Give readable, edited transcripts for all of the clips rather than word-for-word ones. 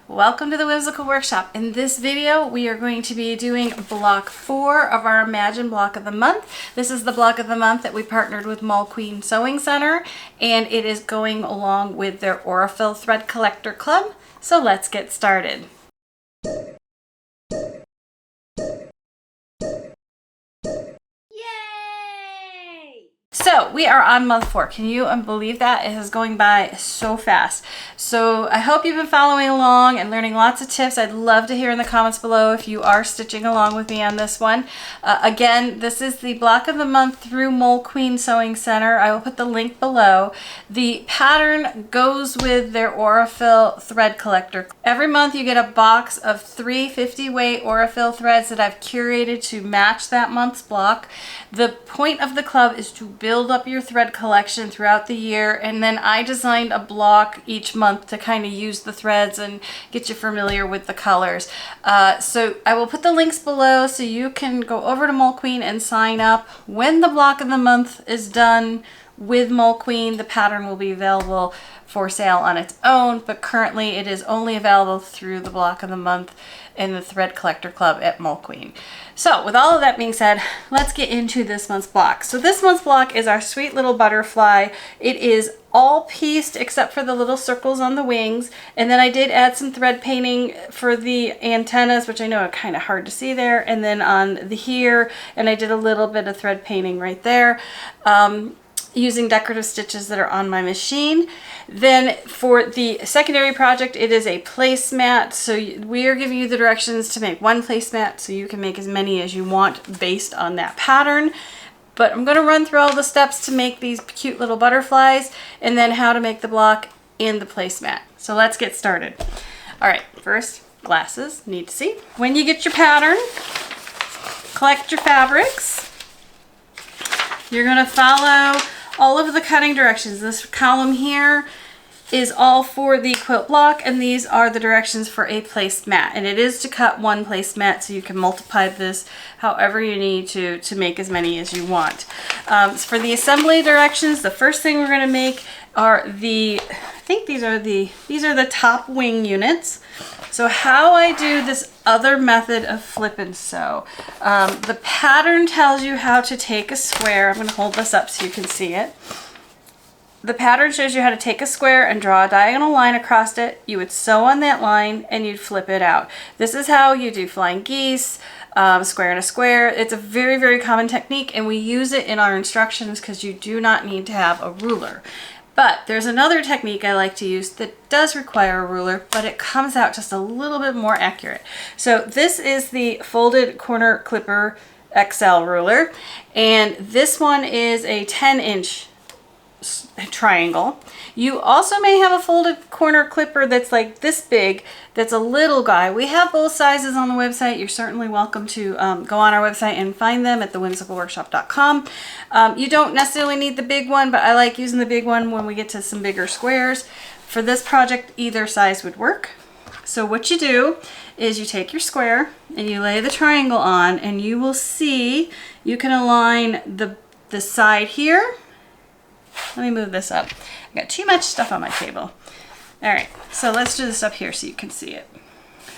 Welcome to the Whimsical Workshop. In this video, we are going to be doing block 4 of our Imagine Block of the Month. This is the block of the month that we partnered with MulQueen Sewing Center, and it is going along with their Aurifil Thread Collector Club. So let's get started. So we are on month 4. Can you believe that? It is going by so fast. So I hope you've been following along and learning lots of tips. I'd love to hear in the comments below if you are stitching along with me on this one. Again, this is the block of the month through MulQueen Sewing Center. I will put the link below. The pattern goes with their Aurifil Thread Collector. Every month you get a box of 3 50-weight Aurifil threads that I've curated to match that month's block. The point of the club is to build up your thread collection throughout the year, and then I designed a block each month to kind of use the threads and get you familiar with the colors. So I will put the links below so you can go over to MulQueen and sign up. When the block of the month is done with MulQueen, the pattern will be available for sale on its own, but currently it is only available through the block of the month in the Thread Collector Club at MulQueen. So with all of that being said, let's get into this month's block. So this month's block is our sweet little butterfly. It is all pieced except for the little circles on the wings, and then I did add some thread painting for the antennas, which I know are kind of hard to see there, and then on the here, and I did a little bit of thread painting right there. Using decorative stitches that are on my machine. Then for the secondary project, it is a placemat. So we are giving you the directions to make one placemat so you can make as many as you want based on that pattern. But I'm going to run through all the steps to make these cute little butterflies and then how to make the block in the placemat. So let's get started. All right, first, glasses, need to see. When you get your pattern, collect your fabrics. You're going to follow all of the cutting directions. This column here is all for the quilt block, and these are the directions for a placemat. And it is to cut one placemat, so you can multiply this however you need to make as many as you want. So for the assembly directions, the first thing we're going to make are I think these are the top wing units. So how I do this other method of flip and sew. The pattern tells you how to take a square. I'm going to hold this up so you can see it. The pattern shows you how to take a square and draw a diagonal line across it. You would sew on that line and you'd flip it out. This is how you do flying geese, square and a square. It's a very, very common technique, and we use it in our instructions because you do not need to have a ruler. But there's another technique I like to use that does require a ruler, but it comes out just a little bit more accurate. So this is the folded corner clipper XL ruler, and this one is a 10-inch triangle. You also may have a folded corner clipper that's like this big, that's a little guy. We have both sizes on the website. You're certainly welcome to go on our website and find them at thewhimsicalworkshop.com. You don't necessarily need the big one, but I like using the big one when we get to some bigger squares. For this project, either size would work. So what you do is you take your square and you lay the triangle on, and you will see you can align the side here. Let me move this up. I got too much stuff on my table. All right, so let's do this up here so you can see it.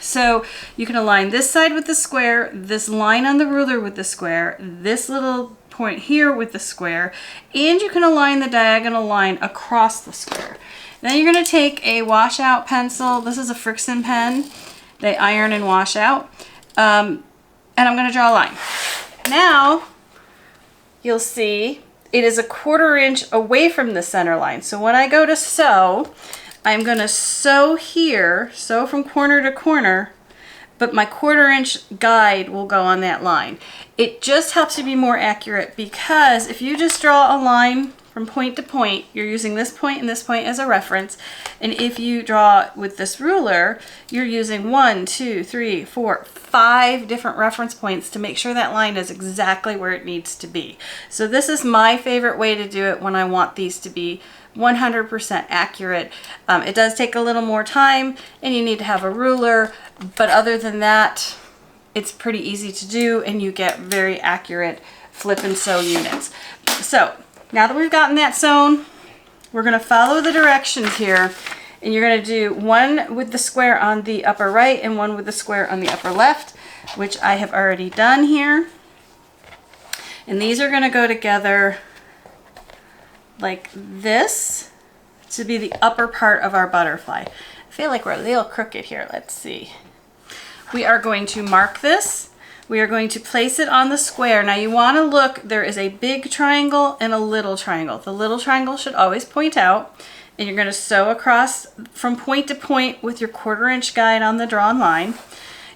So you can align this side with the square, this line on the ruler with the square, this little point here with the square, and you can align the diagonal line across the square. Then you're going to take a washout pencil. This is a Frixion pen. They iron and wash out. And I'm going to draw a line. Now you'll see it is a 1/4 inch away from the center line. So when I go to sew, I'm going to sew here, sew from corner to corner, but my 1/4 inch guide will go on that line. It just helps you be more accurate, because if you just draw a line from point to point, you're using this point and this point as a reference. And if you draw with this ruler, you're using 1, 2, 3, 4, 5 different reference points to make sure that line is exactly where it needs to be. So this is my favorite way to do it when I want these to be 100% accurate. It does take a little more time and you need to have a ruler, but other than that, it's pretty easy to do, and you get very accurate flip and sew units. So now that we've gotten that sewn, we're going to follow the directions here And you're going to do one with the square on the upper right and one with the square on the upper left, which I have already done here. And these are going to go together like this to be the upper part of our butterfly. I feel like we're a little crooked here. Let's see. We are going to mark this. We are going to place it on the square. Now you want to look, there is a big triangle and a little triangle. The little triangle should always point out, and you're going to sew across from point to point with your 1/4 inch guide on the drawn line.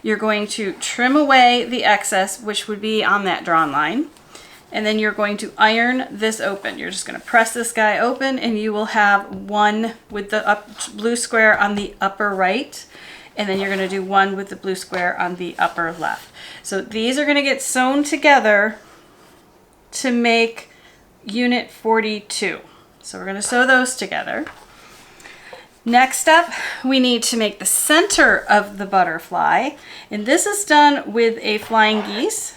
You're going to trim away the excess, which would be on that drawn line. And then you're going to iron this open. You're just going to press this guy open, and you will have one with the blue square on the upper right, and then you're going to do one with the blue square on the upper left. So these are going to get sewn together to make unit 42. So we're going to sew those together. Next up, we need to make the center of the butterfly, and this is done with a flying geese.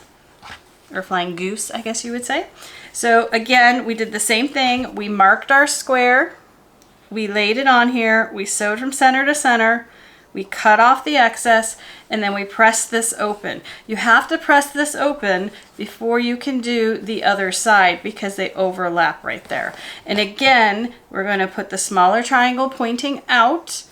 Or flying goose, I guess you would say. So again, we did the same thing. We marked our square, we laid it on here, we sewed from center to center, we cut off the excess, and then we pressed this open. You have to press this open before you can do the other side because they overlap right there. And again, we're going to put the smaller triangle pointing out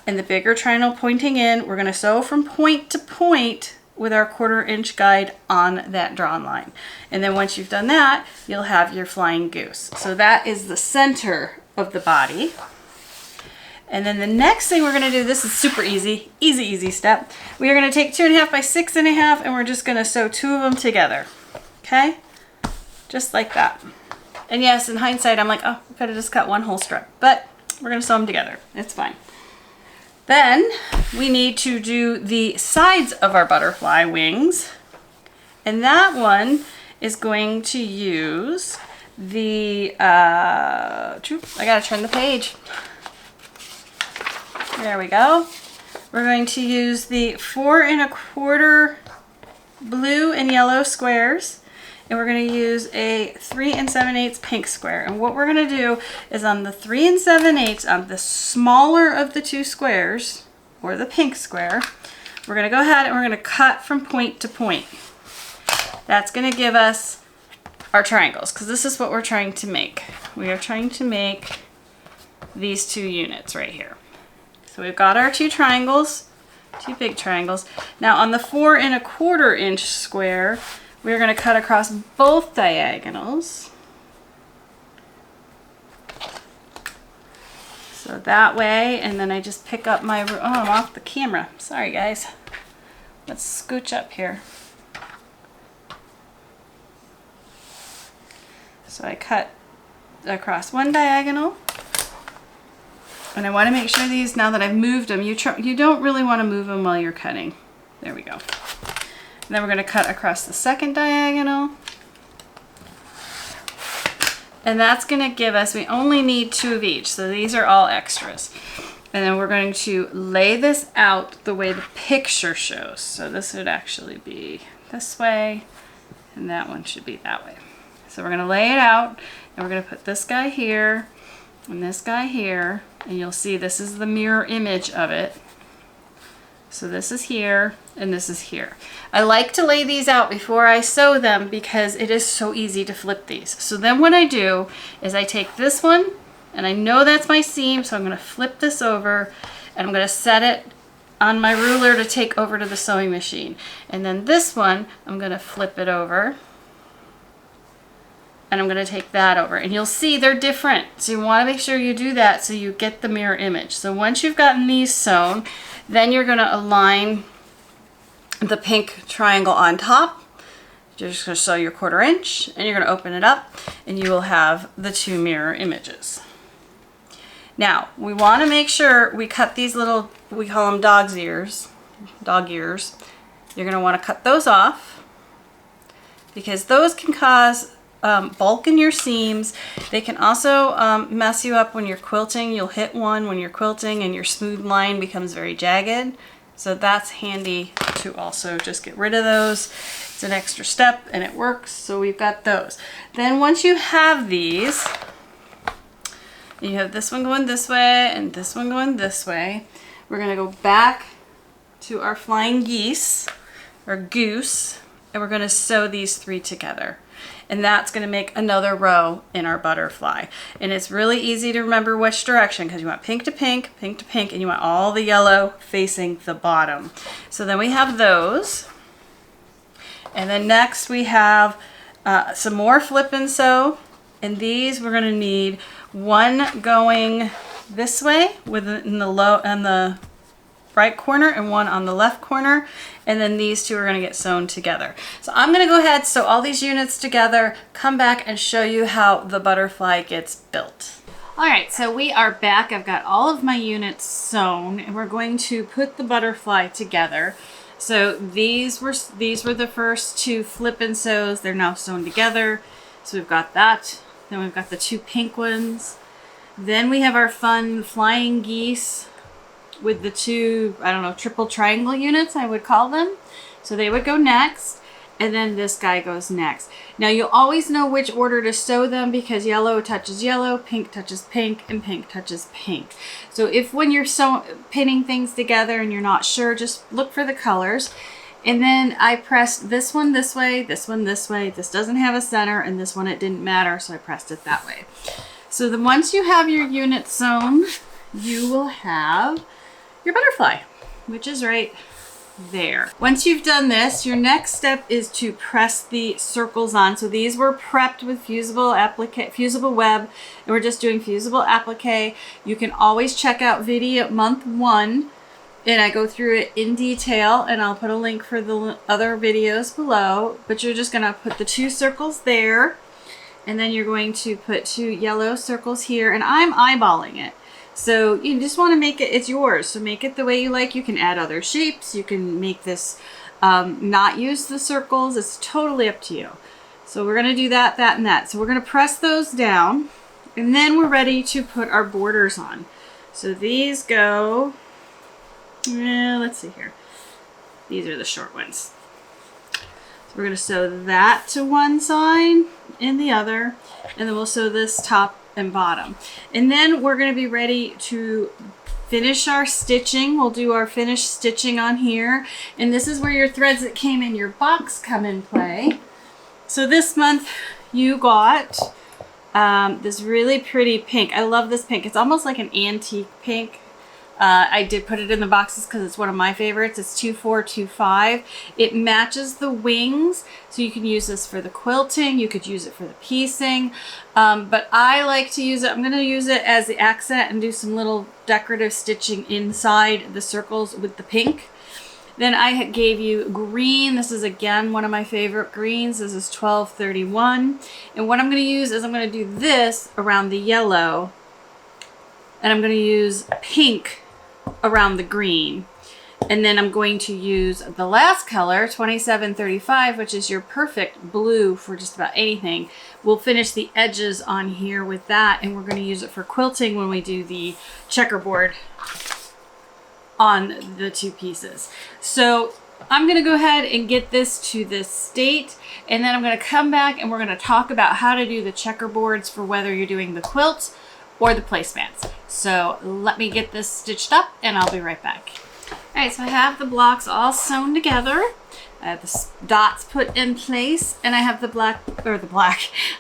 and the bigger triangle pointing in. We're going to sew from point to point with our 1/4 inch guide on that drawn line. And then once you've done that, you'll have your flying goose. So that is the center of the body. And then the next thing we're going to do, this is super easy, easy step. We are going to take 2.5 by 6.5, and we're just going to sew 2 of them together. Okay? Just like that. And yes, in hindsight, I'm like, oh, I could have just cut one whole strip, but we're going to sew them together. It's fine. Then we need to do the sides of our butterfly wings, and that one is going to use the, I gotta turn the page. There we go. We're going to use the 4 1/4 blue and yellow squares, and we're going to use a 3 7/8 pink square. And what we're going to do is on the 3 7/8, on the smaller of the 2 squares, or the pink square, we're going to go ahead and we're going to cut from point to point. That's going to give us our triangles, because this is what we're trying to make. We are trying to make these 2 units right here. So we've got our 2 triangles, 2 big triangles. Now on the 4 1/4 inch square, we're going to cut across both diagonals. So that way, and then I just pick up my, oh, I'm off the camera. Sorry guys. Let's scooch up here. So I cut across one diagonal. And I want to make sure these, now that I've moved them, you don't really want to move them while you're cutting. There we go. And then we're going to cut across the second diagonal. And that's going to give us, we only need 2 of each, so these are all extras. And then we're going to lay this out the way the picture shows. So this would actually be this way, and that one should be that way. So we're going to lay it out, and we're going to put this guy here, and this guy here, and you'll see this is the mirror image of it. So this is here, and this is here. I like to lay these out before I sew them because it is so easy to flip these. So then what I do is I take this one, and I know that's my seam, so I'm going to flip this over, and I'm going to set it on my ruler to take over to the sewing machine. And then this one, I'm going to flip it over, and I'm going to take that over. And you'll see they're different, so you want to make sure you do that so you get the mirror image. So once you've gotten these sewn, then you're going to align the pink triangle on top. You're just going to sew your 1/4 inch, and you're going to open it up, and you will have the 2 mirror images. Now, we want to make sure we cut these little, we call them dog ears. You're going to want to cut those off because those can cause bulk in your seams. They can also mess you up when you're quilting. You'll hit one when you're quilting and your smooth line becomes very jagged. So that's handy to also just get rid of those. It's an extra step and it works. So we've got those. Then once you have these, And you have this one going this way and this one going this way. We're gonna go back to our flying geese or goose, and we're gonna sew these 3 together. And that's gonna make another row in our butterfly. And it's really easy to remember which direction because you want pink to pink, pink to pink, and you want all the yellow facing the bottom. So then we have those. And then next we have some more flip and sew. And these we're gonna need one going this way in the low and the right corner and one on the left corner, and then these 2 are going to get sewn together. So I'm going to go ahead, sew all these units together, come back and show you how the butterfly gets built. All right, so we are back. I've got all of my units sewn, and we're going to put the butterfly together. So these were the first 2 flip and sews. They're now sewn together. So we've got that. Then we've got the 2 pink ones. Then we have our fun flying geese with the 2, I don't know, triple triangle units, I would call them. So they would go next, and then this guy goes next. Now you'll always know which order to sew them because yellow touches yellow, pink touches pink, and pink touches pink. So if when you're pinning things together and you're not sure, just look for the colors. And then I pressed this one this way, this one this way. This doesn't have a center, and this one it didn't matter, so I pressed it that way. So then once you have your unit sewn, you will have your butterfly, which is right there. Once you've done this, your next step is to press the circles on. So these were prepped with fusible web, and we're just doing fusible applique. You can always check out video month 1, and I go through it in detail, and I'll put a link for the other videos below. But you're just gonna put the 2 circles there, and then you're going to put 2 yellow circles here, and I'm eyeballing it. So you just want to make it, it's yours. So make it the way you like. You can add other shapes. You can make this not use the circles. It's totally up to you. So we're going to do that, that, and that. So we're going to press those down, and then we're ready to put our borders on. So these go, let's see here. These are the short ones. So we're going to sew that to one side and the other, and then we'll sew this top and bottom. And then we're going to be ready to finish our stitching. We'll do our finished stitching on here. And this is where your threads that came in your box come in play. So this month you got this really pretty pink. I love this pink. It's almost like an antique pink. I did put it in the boxes because it's one of my favorites. It's 2425. It matches the wings, so you can use this for the quilting. You could use it for the piecing, but I like to use it. I'm going to use it as the accent and do some little decorative stitching inside the circles with the pink. Then I gave you green. This is again one of my favorite greens. This is 1231, and what I'm going to use is I'm going to do this around the yellow, and I'm going to use pink around the green. And then I'm going to use the last color, 2735, which is your perfect blue for just about anything. We'll finish the edges on here with that, and we're going to use it for quilting when we do the checkerboard on the 2 pieces. So I'm going to go ahead and get this to this state, and then I'm going to come back and we're going to talk about how to do the checkerboards for whether you're doing the quilts or the placemats. So let me get this stitched up and I'll be right back. All right, so I have the blocks all sewn together. I have the dots put in place, and I have I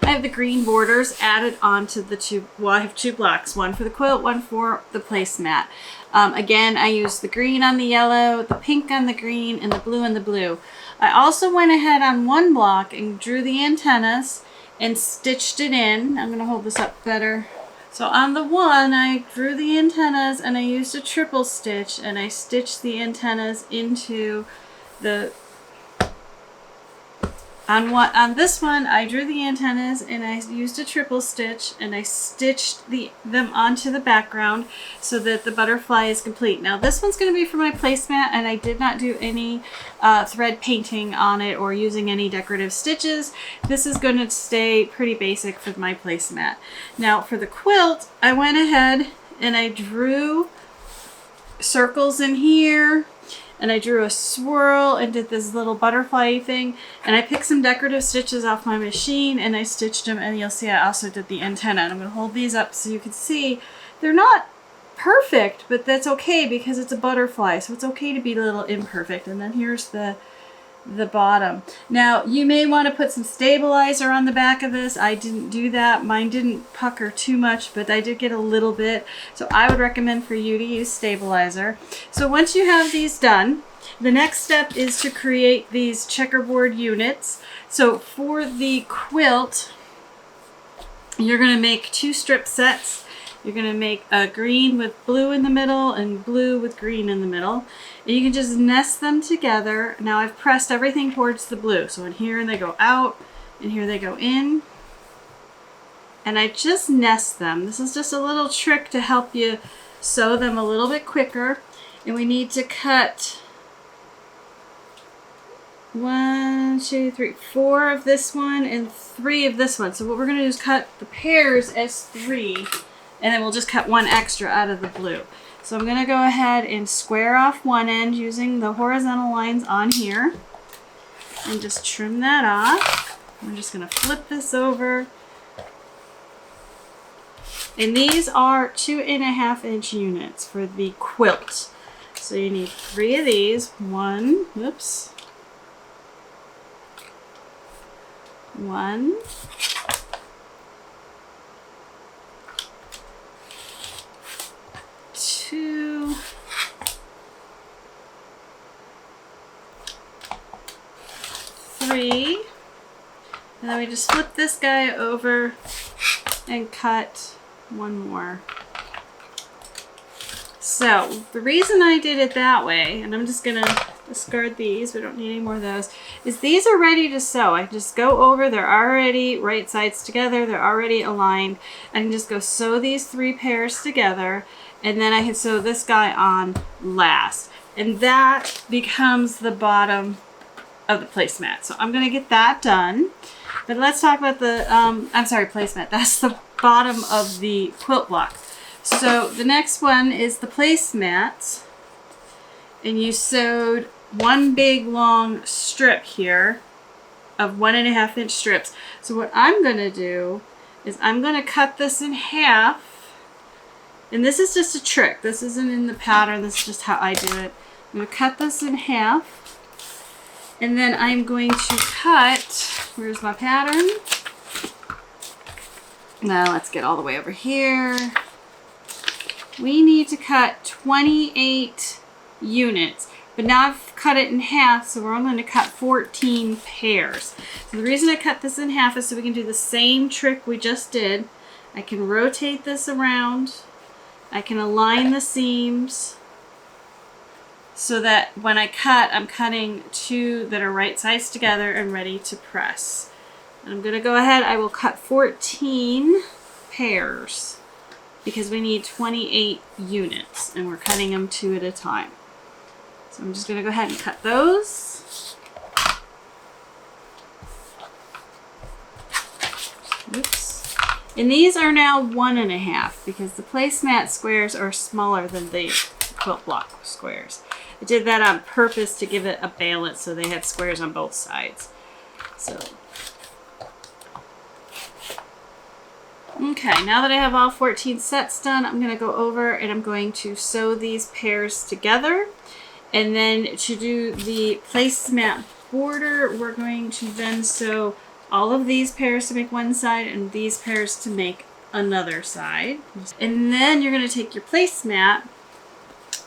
have the green borders added onto the 2, well, I have 2 blocks, one for the quilt, one for the placemat. Again, I used the green on the yellow, the pink on the green, and the blue on the blue. I also went ahead on one block and drew the antennas and stitched it in. I'm gonna hold this up better. So on the one, I drew the antennas and I used a triple stitch, and I stitched the antennas into the, on this one, I drew the antennas and I used a triple stitch, and I stitched them onto the background so that the butterfly is complete. Now this one's going to be for my placemat, and I did not do any thread painting on it or using any decorative stitches. This is going to stay pretty basic for my placemat. Now for the quilt, I went ahead and I drew circles in here, and I drew a swirl and did this little butterfly thing, and I picked some decorative stitches off my machine and I stitched them, and you'll see I also did the antenna, and I'm going to hold these up so you can see they're not perfect, but that's okay because it's a butterfly, so it's okay to be a little imperfect. And then here's the bottom. Now you may want to put some stabilizer on the back of this. I didn't do that. Mine didn't pucker too much, but I did get a little bit. So I would recommend for you to use stabilizer. So once you have these done, the next step is to create these checkerboard units. So for the quilt, you're going to make 2 strip sets. You're going to make a green with blue in the middle and blue with green in the middle. And you can just nest them together. Now I've pressed everything towards the blue. So in here they go out, and here they go in. And I just nest them. This is just a little trick to help you sew them a little bit quicker. And we need to cut 1, 2, 3, 4 of this one and 3 of this one. So what we're going to do is cut the pairs as 3. And then we'll just cut 1 extra out of the blue. So I'm going to go ahead and square off one end using the horizontal lines on here. And just trim that off. I'm just going to flip this over. And these are 2.5-inch units for the quilt. So you need 3 of these. 1, 2, 3, and then we just flip this guy over and cut 1 more. So the reason I did it that way, and I'm just gonna discard these, we don't need any more of those, is these are ready to sew. I just go over, they're already right sides together, they're already aligned. I can just go sew these 3 pairs together, and then I can sew this guy on last. And that becomes the bottom of the placemat. So I'm gonna get that done. But let's talk about the, placemat. That's the bottom of the quilt block. So the next one is the placemat. And you sewed 1 big long strip here of 1.5-inch strips. So what I'm gonna do is I'm gonna cut this in half. And this is just a trick. This isn't in the pattern. This is just how I do it. I'm going to cut this in half. And then I'm going to cut, where's my pattern? Now let's get all the way over here. We need to cut 28 units. But now I've cut it in half, so we're only going to cut 14 pairs. So the reason I cut this in half is so we can do the same trick we just did. I can rotate this around. I can align the seams so that when I cut, I'm cutting 2 that are right sides together and ready to press. And I'm going to go ahead, I will cut 14 pairs because we need 28 units and we're cutting them 2 at a time. So I'm just going to go ahead and cut those. Oops. And these are now 1.5 because the placemat squares are smaller than the quilt block squares. I did that on purpose to give it a balance so they had squares on both sides. So, okay, now that I have all 14 sets done, I'm going to go over and I'm going to sew these pairs together. And then to do the placemat border, we're going to then sew all of these pairs to make one side and these pairs to make another side. And then you're going to take your placemat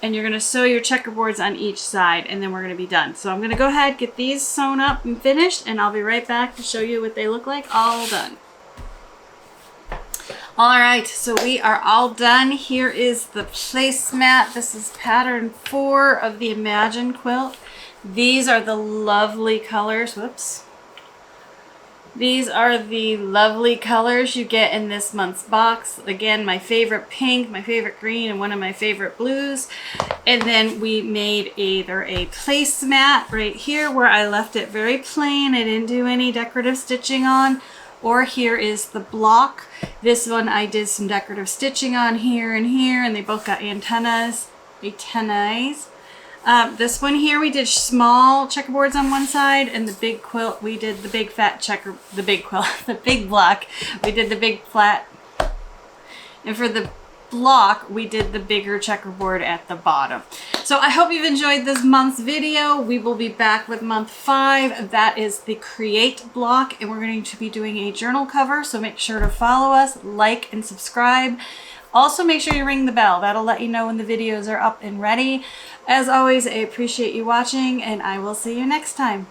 and you're going to sew your checkerboards on each side, and then we're going to be done. So I'm going to go ahead, get these sewn up and finished, and I'll be right back to show you what they look like all done. All right, so we are all done. Here is the placemat. This is pattern 4 of the Imagine quilt. These are the lovely colors. Whoops. These are the lovely colors you get in this month's box. Again, my favorite pink, my favorite green, and one of my favorite blues. And then we made either a placemat right here where I left it very plain. I didn't do any decorative stitching on. Or here is the block. This one I did some decorative stitching on here, and they both got antennas. a tennies. This one here, we did small checkerboards on one side, and the big quilt, we did the big fat the big quilt, the big block, we did the big flat. And for the block, we did the bigger checkerboard at the bottom. So I hope you've enjoyed this month's video. We will be back with month 5. That is the create block, and we're going to be doing a journal cover. So make sure to follow us, like, and subscribe. Also, make sure you ring the bell. That'll let you know when the videos are up and ready. As always, I appreciate you watching, and I will see you next time.